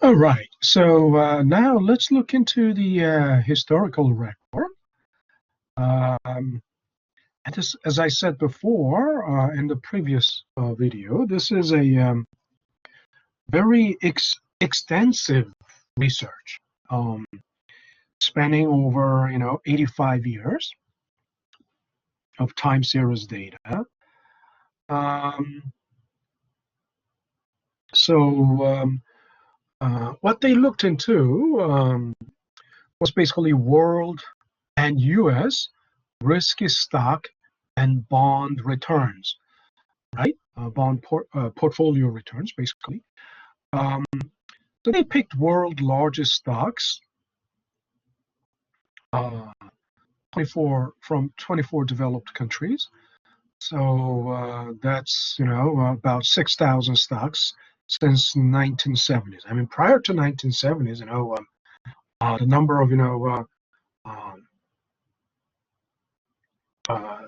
All right. So now let's look into the historical record. Um, and this, as I said before in the previous video, this is a very extensive research, um, spanning over 85 years of time series data. Um, so what they looked into was basically world and U.S. risky stock and bond returns, right? Portfolio returns, basically. Um, so they picked world largest stocks, uh, 24 from 24 developed countries. So that's about 6,000 stocks since 1970s. I mean, prior to 1970s, the number of um,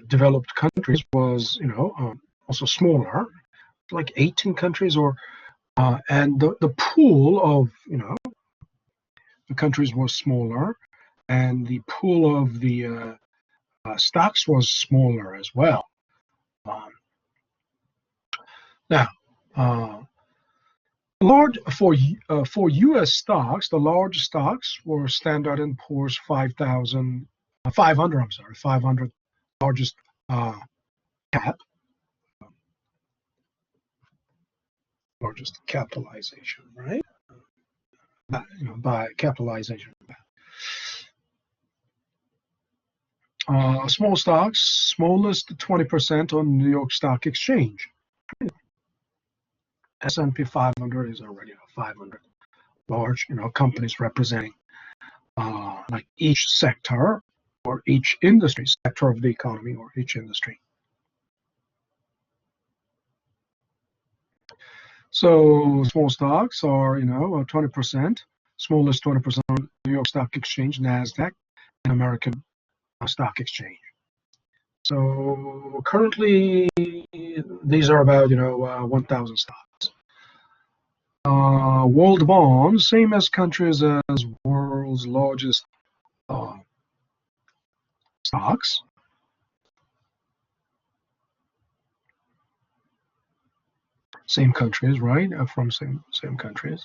developed countries was also smaller, like 18 countries, or and the pool of the countries was smaller, and the pool of the stocks was smaller as well. Um, Now, large for U.S. stocks, the large stocks were Standard and Poor's 5,000, 500. I'm sorry, 500 largest uh, cap, largest capitalization, right? By capitalization. Small stocks, smallest 20% on New York Stock Exchange. S&P 500 is already 500 large, companies representing like each sector or each industry, sector of the economy or each industry. So small stocks are, 20%, smallest 20% on New York Stock Exchange, NASDAQ, and American Stock Exchange. So currently, these are about, 1,000 stocks. World bonds, same as countries as world's largest uh, stocks. Same countries, right? From same countries.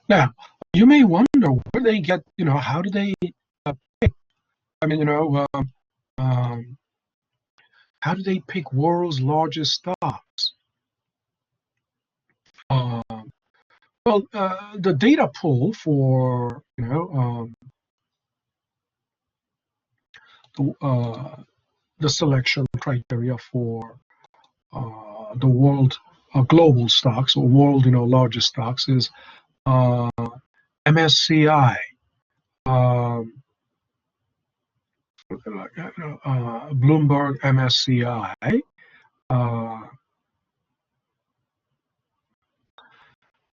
Now, you may wonder where they get, how do they pick? I mean, um, how do they pick world's largest stocks? Uh, the data pool for, the selection criteria for the world global stocks or world, largest stocks is uh, MSCI. Um, Bloomberg MSCI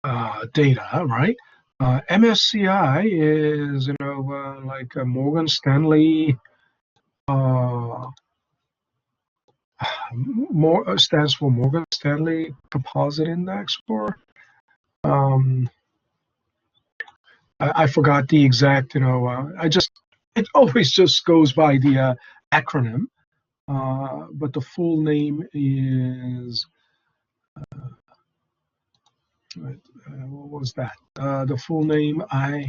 uh, data, right? MSCI is, like Morgan Stanley, uh, more stands for Morgan Stanley Composite Index, or um, I forgot the exact, it always just goes by the acronym, but the full name is what was that? The full name uh,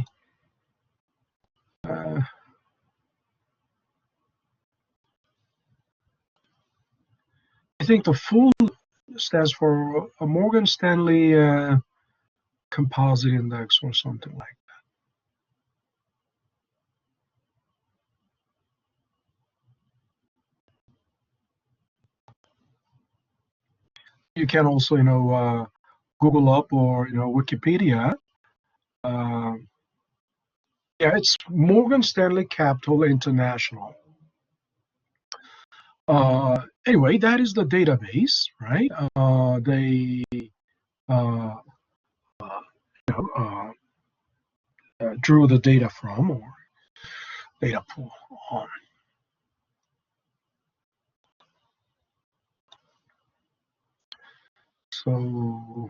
I think the full stands for a Morgan Stanley Composite Index or something like that. You can also, Google up or Wikipedia. Uh, Yeah, it's Morgan Stanley Capital International. Anyway, that is the database, right? They uh, uh, you know, drew the data from, or data pool on. So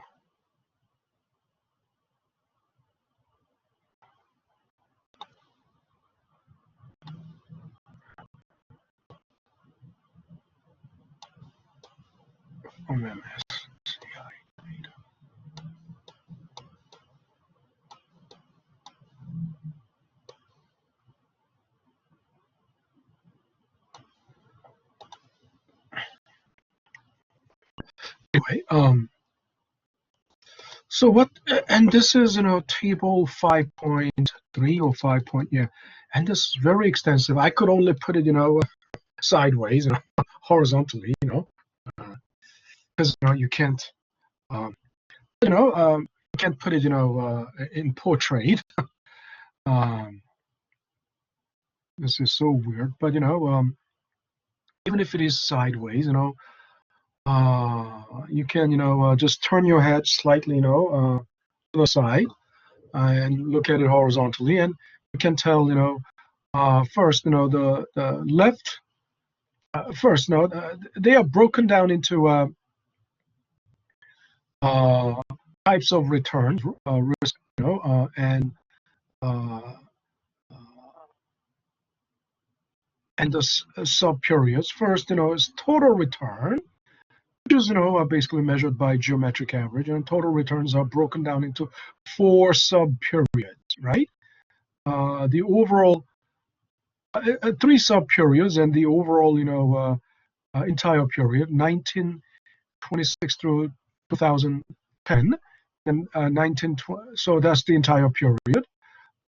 anyway, so what? And this is table 5.3 or 5 point, yeah, and this is very extensive. I could only put it sideways, horizontally, because you can't, um, you can't put it in portrait. Um, this is so weird, but even if it is sideways, you can just turn your head slightly, to the side and look at it horizontally, and you can tell, first, the left. First, no, they are broken down into uh, types of returns, risk, uh, and the sub periods. First, is total return, which is basically measured by geometric average, and total returns are broken down into 4 sub periods, right? The overall 3 sub periods, and the overall entire period, 1926 through 2010, and 1920. So that's the entire period,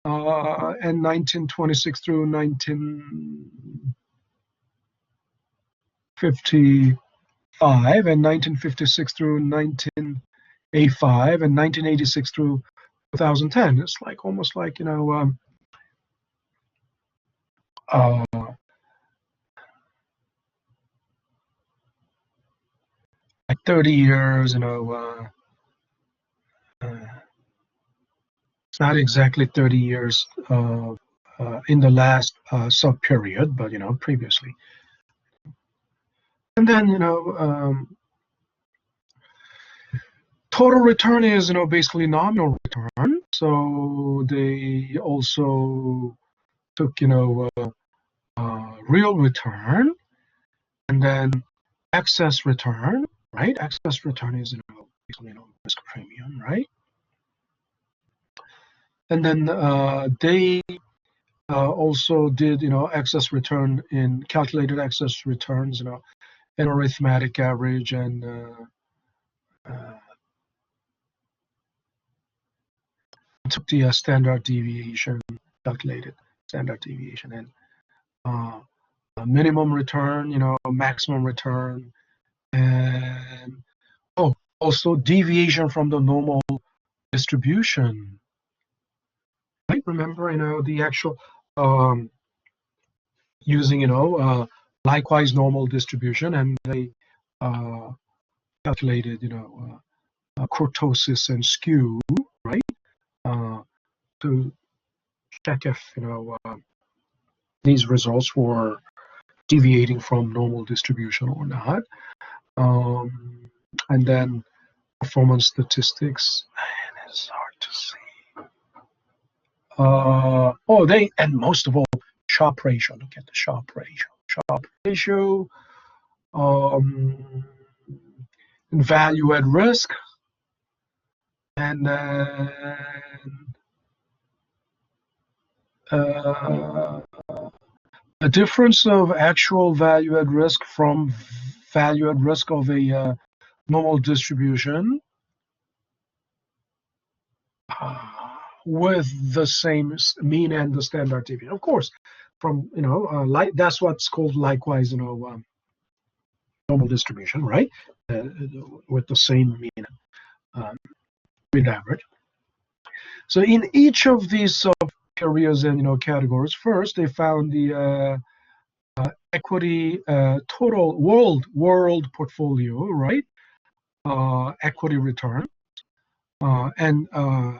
and 1926 through 1955, and 1956 through 1985, and 1986 through 2010. It's like almost like uh, like 30 years. It's not exactly 30 years in the last sub period, but previously. And then total return is basically nominal return. So they also took real return, and then excess return, right? Excess return is basically risk premium, right? And then they also did excess return in calculated excess returns, an arithmetic average, and took the standard deviation, calculated standard deviation, and minimum return, maximum return, and also deviation from the normal distribution. Right? Remember, the actual using likewise normal distribution, and they uh, calculated kurtosis and skew, right? To check if these results were deviating from normal distribution or not. And then performance statistics, man, it's hard to see. And most of all, Sharpe ratio. Look at the Sharpe ratio. Sharpe ratio, value at risk, and then a difference of actual value at risk from value at risk of a normal distribution with the same mean and the standard deviation. Of course, from like that's what's called likewise normal distribution, right? With the same mean mean average. So in each of these periods and categories. First, they found the equity total world portfolio, right? Equity return and uh,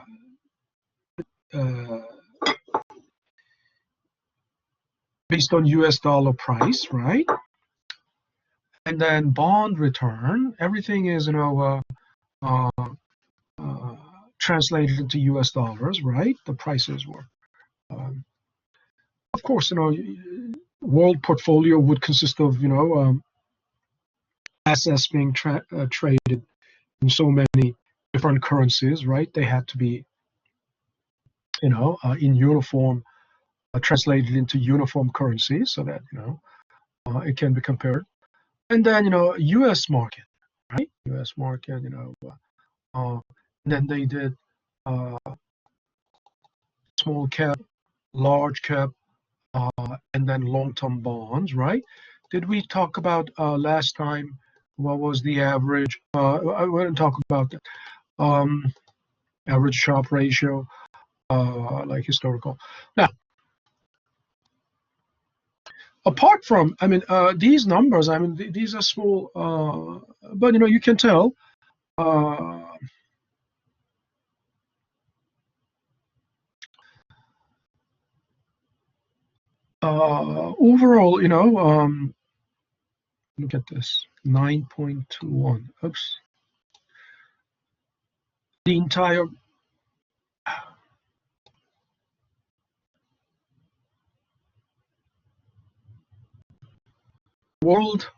based on US dollar price, right? And then bond return, everything is uh, translated into US dollars, right? The prices were, um, of course, world portfolio would consist of assets being traded in so many different currencies, right? They had to be in uniform, translated into uniform currency so that it can be compared. And then U.S. market, right? U.S. market, uh, and then they did uh, small cap, large cap, and then long-term bonds, right? Did we talk about last time what was the average? I didn't talk about that. Average Sharpe ratio, like historical. Now, apart from, I mean, these numbers, I mean, these are small, but you can tell. Uh, Overall, look at this, 9.21. Oops. The entire world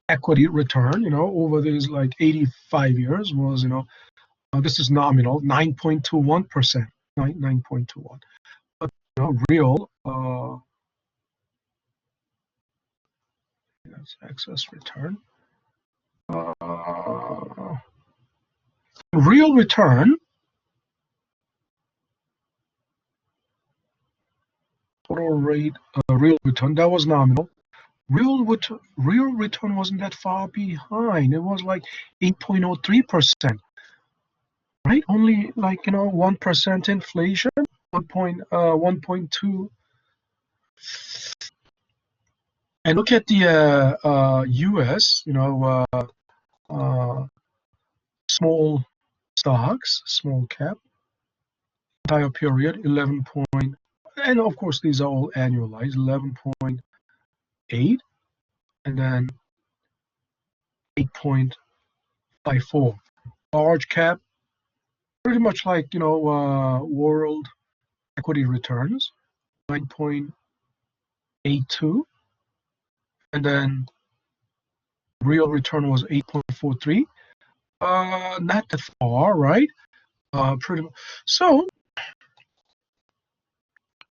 equity return, over these like 85 years was, this is nominal, 9.21%, 9.21. But real, that's excess return. Real return, total rate, real return, that was nominal. Real return wasn't that far behind. It was like 8.03%, right? Only like 1% inflation, 1.2. And look at the U.S. Small stocks, small cap, entire period 11 point, and of course these are all annualized, 11.8, and then 8.54. Large cap, pretty much like world equity returns, 9.82, and then real return was 8.43. Not that far, right? Pretty much. So,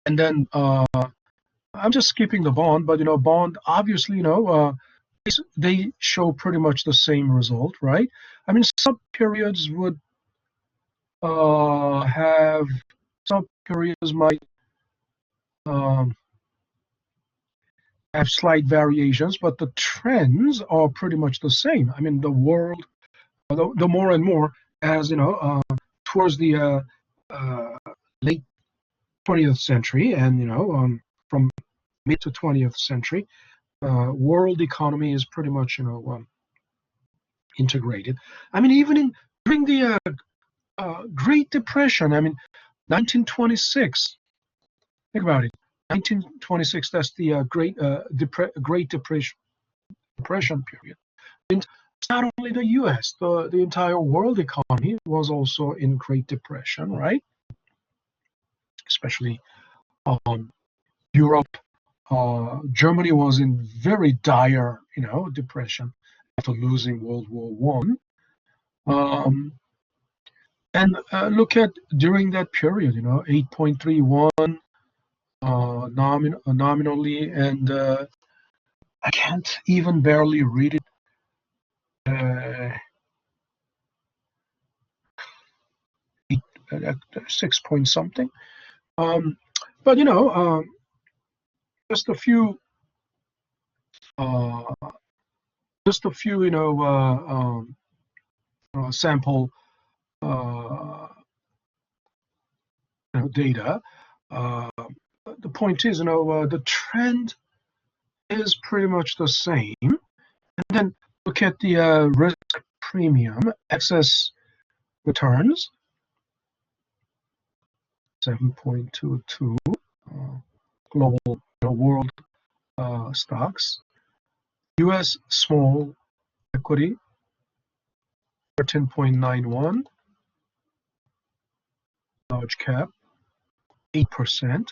and then I'm just skipping the bond, but bond obviously they show pretty much the same result, right? I mean, some periods would have some periods might um, have slight variations, but the trends are pretty much the same. I mean, the world, the more and more as towards the uh, late 20th century, and from mid to 20th century, world economy is pretty much integrated. I mean, even during the Great Depression, I mean, 1926. Think about it. 1926. That's the Great Depression period. And it's not only the U.S. The entire world economy was also in Great Depression, right? Especially Europe. Germany was in very dire, depression after losing World War One. And look at during that period, 8.31 nominally, and I can't even barely read it. Eight, 6 point something. But just a few, uh, sample data. Uh, the point is, the trend is pretty much the same. And then look at the risk premium, excess returns, 7.22, global world stocks, U.S. small equity, 13.91, large cap, 8%.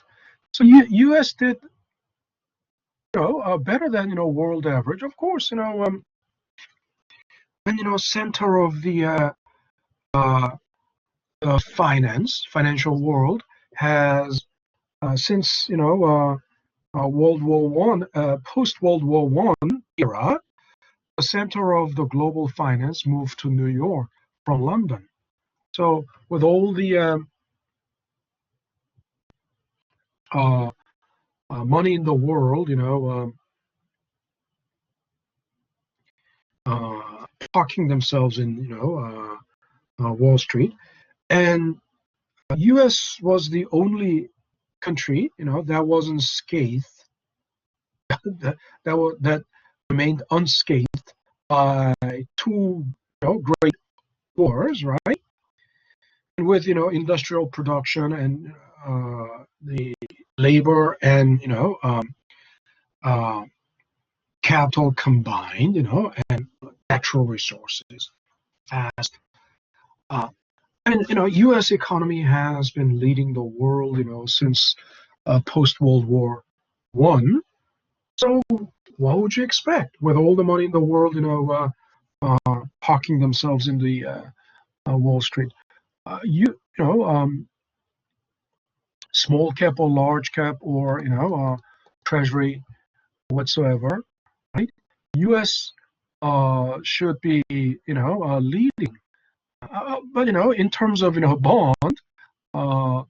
So U.S. did better than world average. Of course, and center of the uh, financial world has since World War One, post World War One era, the center of the global finance moved to New York from London. So with all the uh, money in the world, parking themselves in Wall Street, and U.S. was the only country that wasn't scathed that remained unscathed by two great wars, right? And with industrial production and the labor and uh, capital combined, and natural resources fast. Uh, and U.S. economy has been leading the world, since post World War One. So what would you expect with all the money in the world, parking themselves in the Wall Street? Small cap or large cap or treasury whatsoever, right? U.S. Should be leading, but in terms of bond, uh,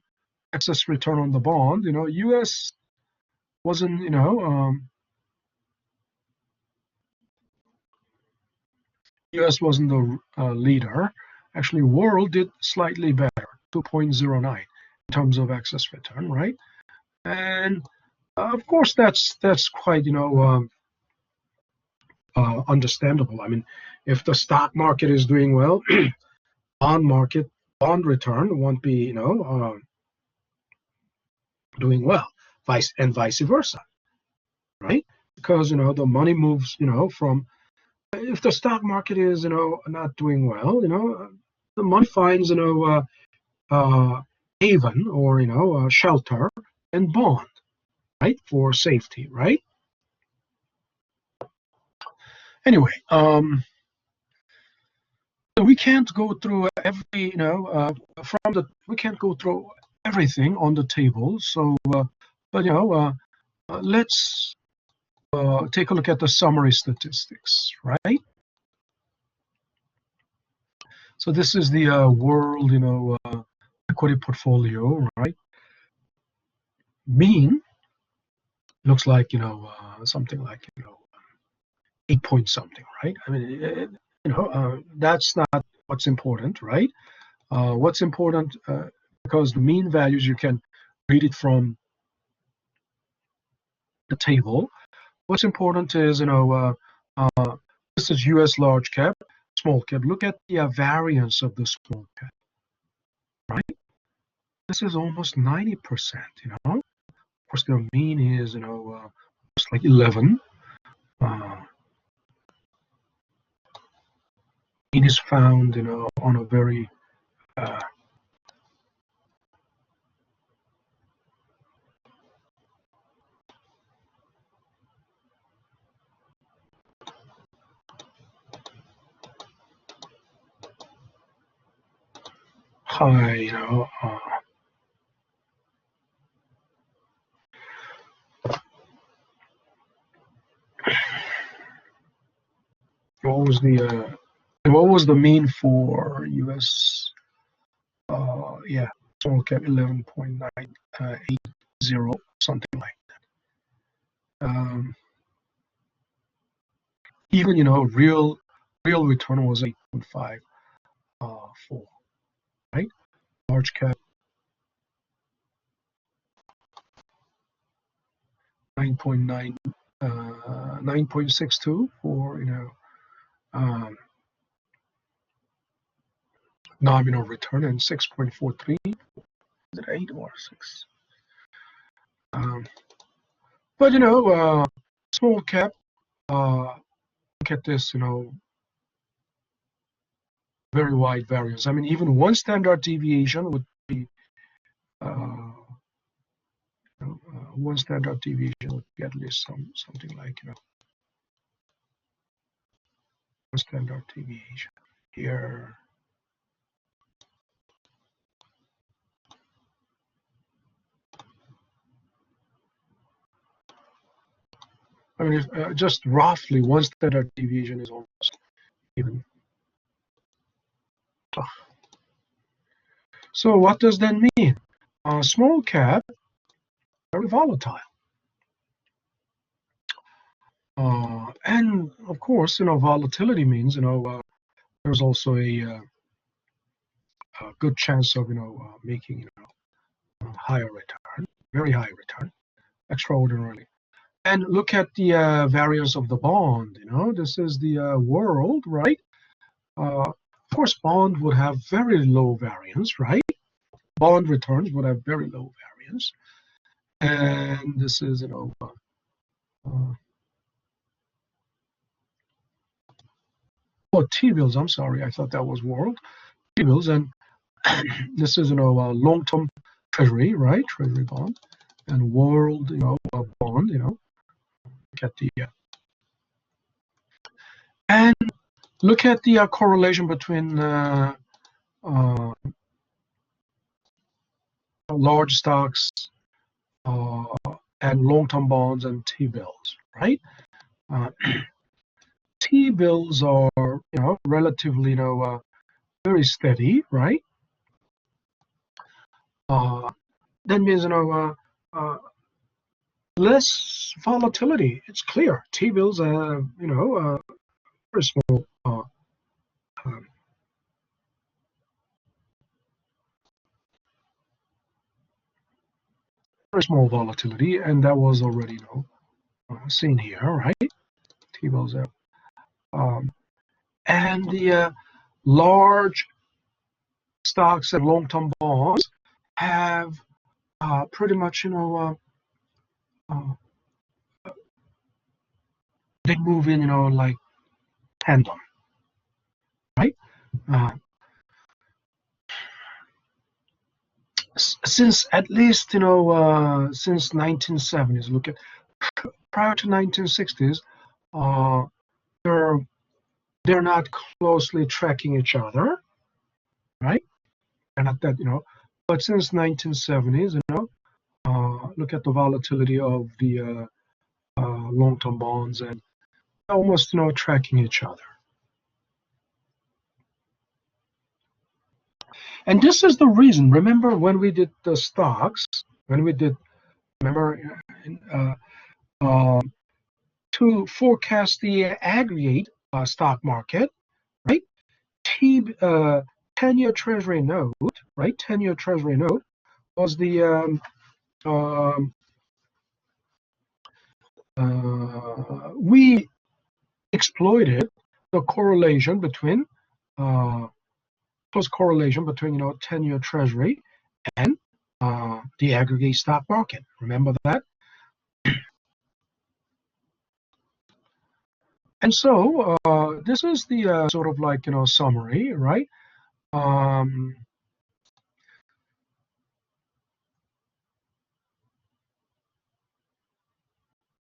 excess return on the bond, U.S. wasn't U.S. wasn't the leader. Actually, world did slightly better, 2.09 in terms of excess return, right? And of course, that's quite understandable. I mean, if the stock market is doing well, bond market bond return won't be doing well, vice versa, right? Because the money moves from, if the stock market is not doing well, the money finds haven or shelter and bond, right, for safety, right? Anyway, we can't go through every from the we can't go through everything on the table. So, but let's take a look at the summary statistics, right? So this is the world equity portfolio, right? Mean looks like something like 8 point something, right? I mean, that's not what's important, right? What's important, because the mean values, you can read it from the table. What's important is this is U.S. large cap, small cap. Look at the variance of the small cap, right? This is almost 90%. Of course, the mean is just like 11. Mean is found on a very high, what was the mean for U.S. Yeah, small cap 11.980, something like that. Even real return was 8.54, right? Large cap 9.9, 9.62 for nominal return, and 6.43. Is it 8 or 6? But small cap. Look at this. Very wide variance. I mean, even one standard deviation would be one standard deviation would be at least something like one standard deviation here. I mean, if, just roughly one standard deviation is almost even. So what does that mean? Small cap, very volatile. And of course, volatility means, there's also a good chance of, making, higher return, very high return, extraordinarily. And look at the variance of the bond. This is the world, right? Of course, bond would have very low variance, right? Bond returns would have very low variance. And this is, T-bills, I'm sorry, I thought that was world. T-bills, and this is, a long-term treasury, right? Treasury bond. And world, bond, look at the, and look at the correlation between large stocks and long-term bonds and T-bills, right? T-bills are, relatively, very steady, right? That means, less volatility. It's clear. T-bills have, very small, very small volatility, and that was already, seen here, right? T-bills have, and the large stocks and long-term bonds have pretty much, they move in, like tandem, right? Since at least, since 1970s, look at prior to 1960s, they're not closely tracking each other, right? And not that, but since 1970s, look at the volatility of the long-term bonds and almost, tracking each other. And this is the reason. Remember when we did the stocks, remember, to forecast the aggregate stock market, right? 10-year Treasury note, right? 10-year Treasury note was the we exploited the correlation between close correlation between 10-year Treasury and the aggregate stock market. Remember that? And so this is the sort of like summary, right?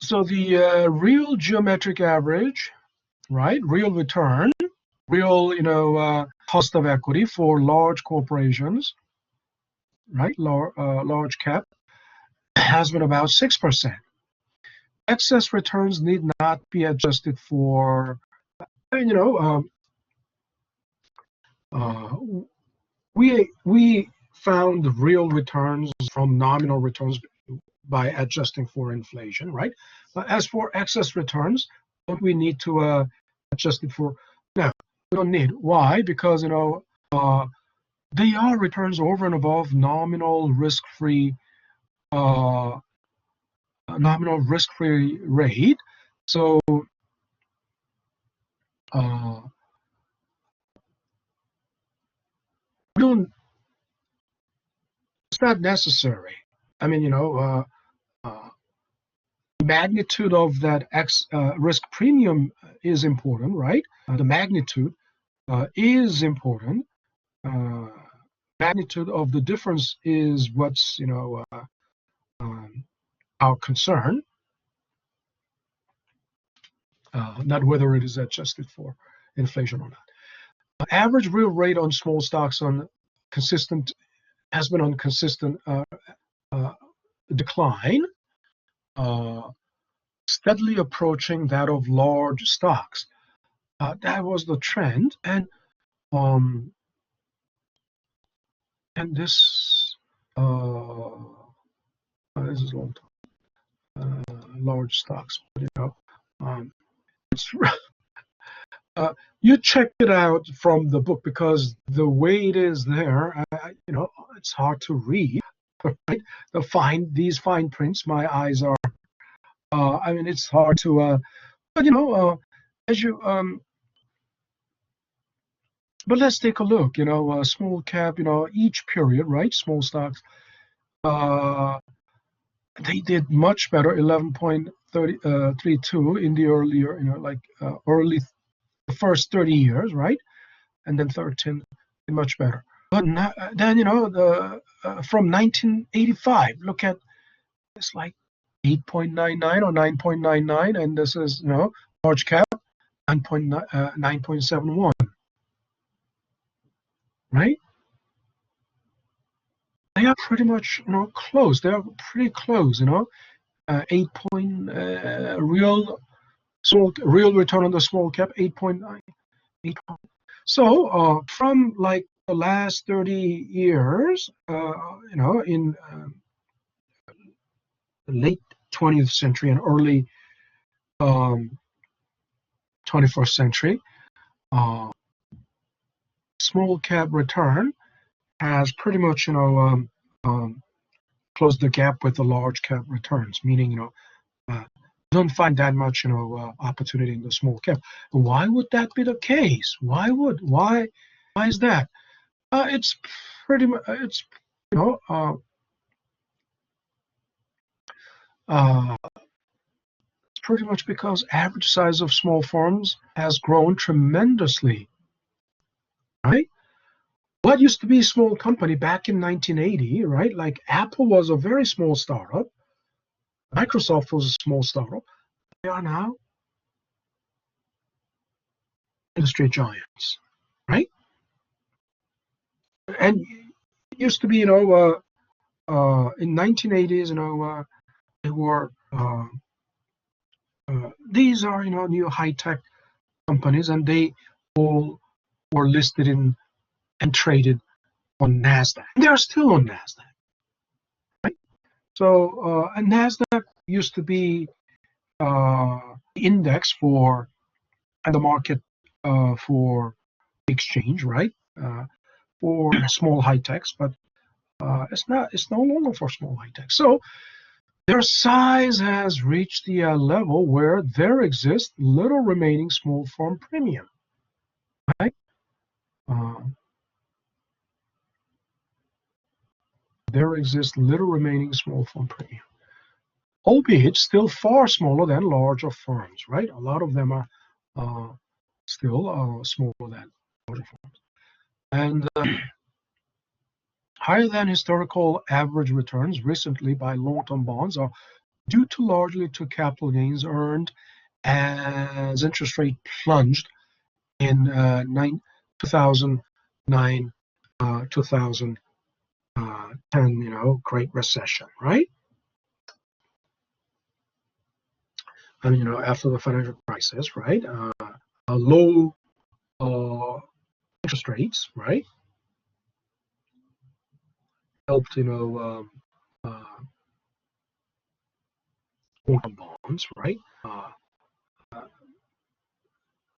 So the real geometric average, right? Real return, real cost of equity for large corporations, right? Large cap has been about 6%. Excess returns need not be adjusted for, we found real returns from nominal returns by adjusting for inflation, right? As for excess returns, don't we need to adjust it for? No, we don't need. Why? Because they are returns over and above nominal risk-free nominal risk-free rate. So we don't, it's not necessary. I mean, the magnitude of that risk premium is important, right? The magnitude is important. Magnitude of the difference is what's our concern, not whether it is adjusted for inflation or not. Average real rate on small stocks has been on consistent decline, steadily approaching that of large stocks. That was the trend, and this this is long time, large stocks, but it's you check it out from the book, because the way it is there, it's hard to read, right? These fine prints, my eyes are, I mean, it's hard to, but as you, but let's take a look, small cap, each period, right? Small stocks, they did much better, 11.32 in the earlier, early, the first 30 years, right? And then 13, much better. But then, from 1985, look at, it's like 8.99 or 9.99, and this is, large cap, 9.71, right? They are pretty much, close. They are pretty close, 8 point, real return on the small cap, 8.9. So from like the last 30 years, in the late 20th century and early 21st century, small cap return has pretty much, closed the gap with the large cap returns, meaning, don't find that much, opportunity in the small cap. Why would that be the case? Why is that? It's pretty much, it's pretty much because average size of small firms has grown tremendously, right? What used to be a small company back in 1980, right? Like Apple was a very small startup. Microsoft was a small startup. They are now industry giants, right? And it used to be, in 1980s, they were these are, new high-tech companies, and they all were listed in and traded on NASDAQ. They are still on NASDAQ, right? So, and NASDAQ used to be the index for, and the market for exchange, right? For small high techs, but it's no longer for small high techs. So their size has reached the level where there exists little remaining small firm premium, right? There exists little remaining small firm premium, albeit still far smaller than larger firms, right? A lot of them are still smaller than larger firms. And higher than historical average returns recently by long-term bonds are due largely to capital gains earned as interest rate plunged in 2009, 2010, Great Recession, right? And, after the financial crisis, right? Low interest rates, right? Helped, long-term bonds, right?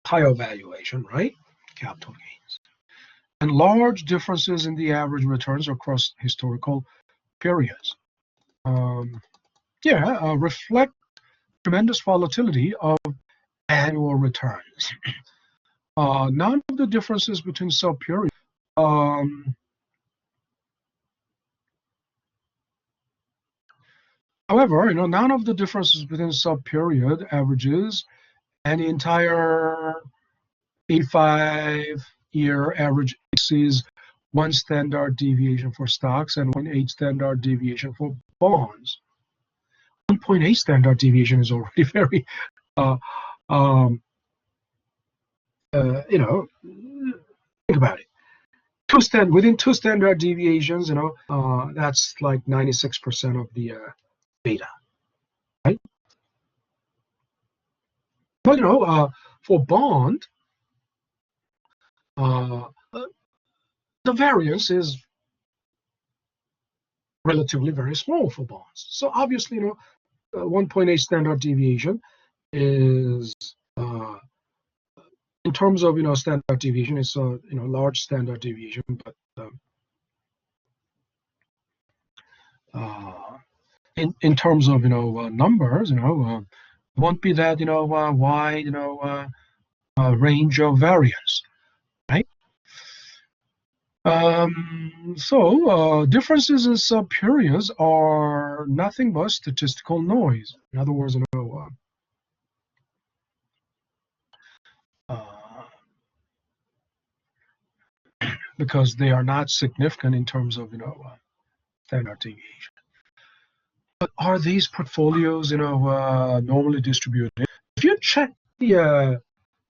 Higher valuation, right? Capital gains. And large differences in the average returns across historical periods. reflect tremendous volatility of annual returns. None of the differences between sub-periods however, none of the differences within sub-period averages and the entire 85-year average exceeds 1 standard deviation for stocks and 1.8 standard deviation for bonds. 1.8 standard deviation is already very, think about it. Within 2 standard deviations, that's like 96% of the data, right? But for bond, the variance is relatively very small for bonds. So obviously, 1.8 standard deviation is, in terms of standard deviation, it's a large standard deviation, but in terms of numbers, won't be that wide range of variance, right? So differences in sub-periods are nothing but statistical noise. In other words, because they are not significant in terms of standard deviation. But are these portfolios normally distributed? If you check the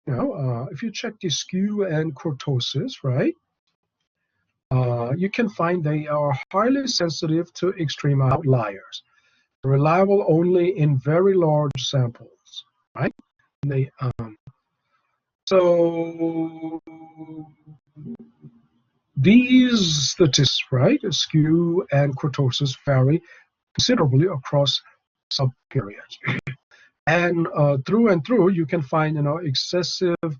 if you check the skew and kurtosis, right? You can find they are highly sensitive to extreme outliers, reliable only in very large samples, right? They so these statistics, right, skew and kurtosis vary considerably across sub-periods. And through, you can find excessive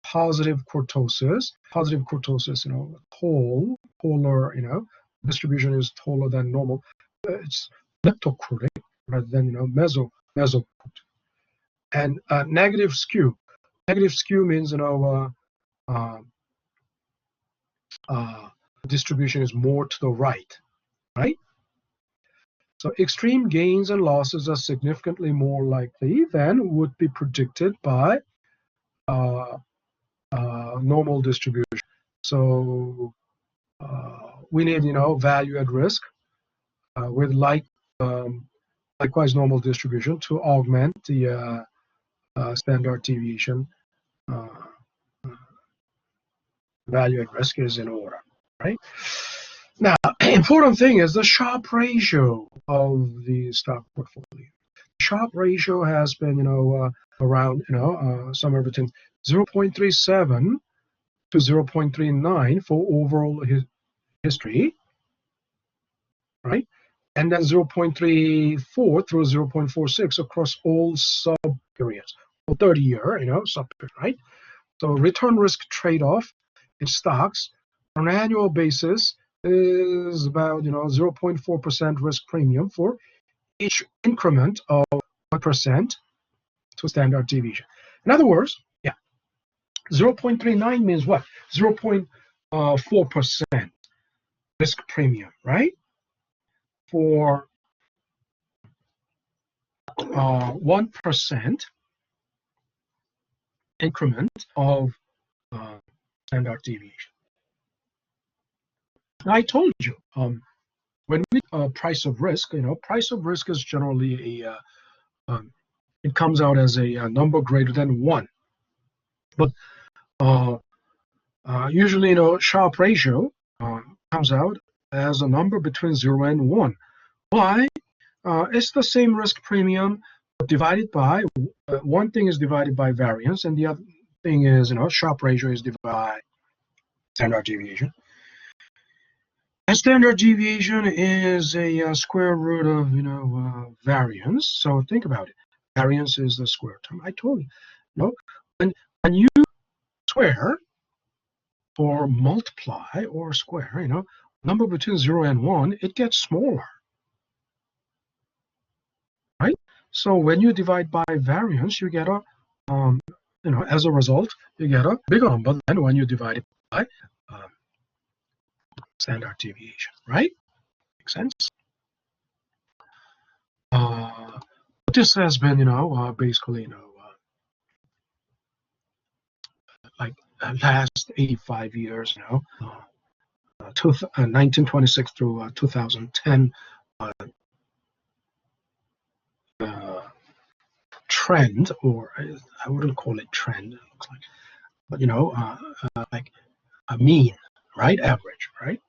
positive kurtosis. Positive kurtosis, polar, distribution is taller than normal. It's leptokurtic rather than mesokurt. And negative skew. Negative skew means distribution is more to the right, right? So extreme gains and losses are significantly more likely than would be predicted by normal distribution. So we need, value at risk with likewise normal distribution to augment the standard deviation. Value at risk is in order, right? Now, important thing is the Sharpe ratio of the stock portfolio. Sharpe ratio has been, around, somewhere between 0.37 to 0.39 for overall history, right? And then 0.34 through 0.46 across all sub-periods, or 30-year, sub-period, right? So return risk trade-off in stocks on an annual basis is about 0.4% risk premium for each increment of 1% to standard deviation. In other words, 0.39 means what? 0.4% risk premium, right? For 1% increment of standard deviation. I told you, when we price of risk, price of risk is generally it comes out as a number greater than 1. But usually, Sharpe ratio comes out as a number between 0 and 1. Why? It's the same risk premium divided by, one thing is divided by variance, and the other thing is, Sharpe ratio is divided by standard deviation. And standard deviation is a square root of, variance. So think about it. Variance is the square term. I told you, when you square or multiply or square, number between 0 and 1, it gets smaller. So when you divide by variance, you get a, as a result, you get a bigger number than when you divide it by um, standard deviation, right? Makes sense? This has been, basically, like last 85 years, 1926 through 2010 uh, trend, or I wouldn't call it trend, it looks like, but like a mean, right? Average, right?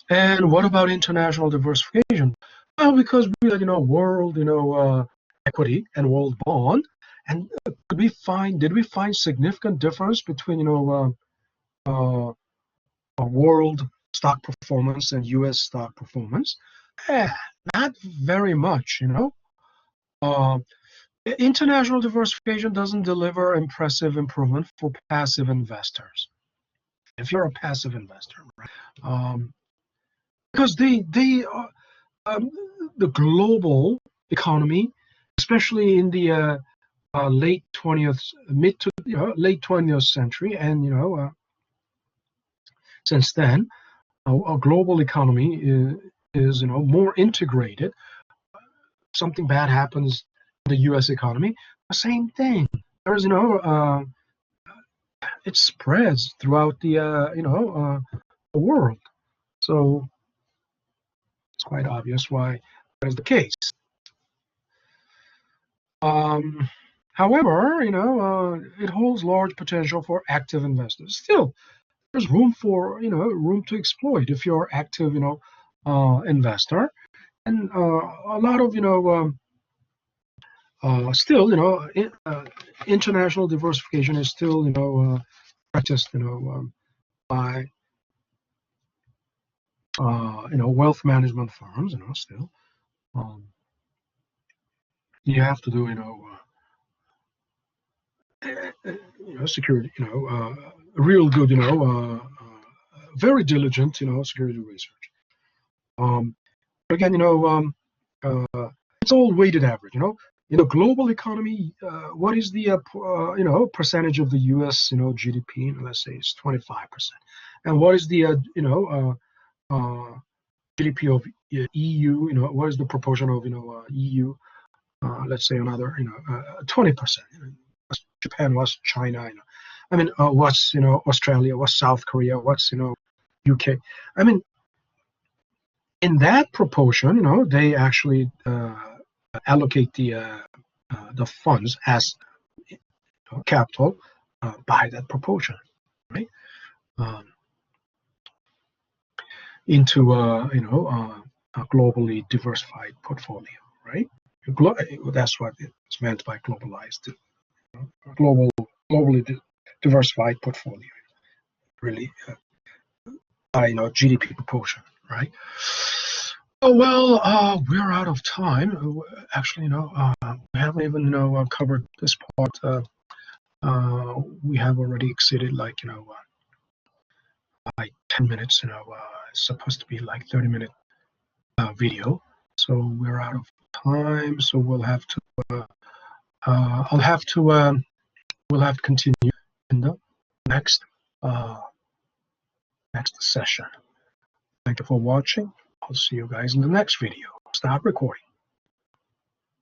And what about international diversification? Well, because we had, world, equity and world bond, and did we find significant difference between, world stock performance and U.S. stock performance? Eh, not very much, Uh, International diversification doesn't deliver impressive improvement for passive investors. If you're a passive investor, right? Because um, the global economy, especially in the late 20th, mid to late 20th century, and since then, our global economy is more integrated. Something bad happens in the U.S. economy, the same thing. There's it spreads throughout the world. So it's quite obvious why that is the case. Um, However, it holds large potential for active investors. Still, there's room to exploit if you're active, investor, and a lot of, still, international diversification is still, practiced, by, wealth management firms, still. Um, you have to do, security, real good, very diligent, security research. But again, it's all weighted average. In the global economy, what is the percentage of the U.S. GDP? Let's say it's 25%, and what is the GDP of EU? What is the proportion of EU? Let's say another 20%. Japan, what's China? I mean, what's Australia? What's South Korea? What's UK? I mean, in that proportion, they actually allocate the funds as capital by that proportion, right? Um, into a globally diversified portfolio, right? That's what it's meant by globalized, globally diversified portfolio, really, by GDP proportion, right? Oh well, we're out of time. Actually, we haven't even covered this part. We have already exceeded like 10 minutes. It's supposed to be like 30-minute video, so we're out of time. So we'll have to. I'll have to. We'll have to continue in the next next session. Thank you for watching. I'll see you guys in the next video. Stop recording.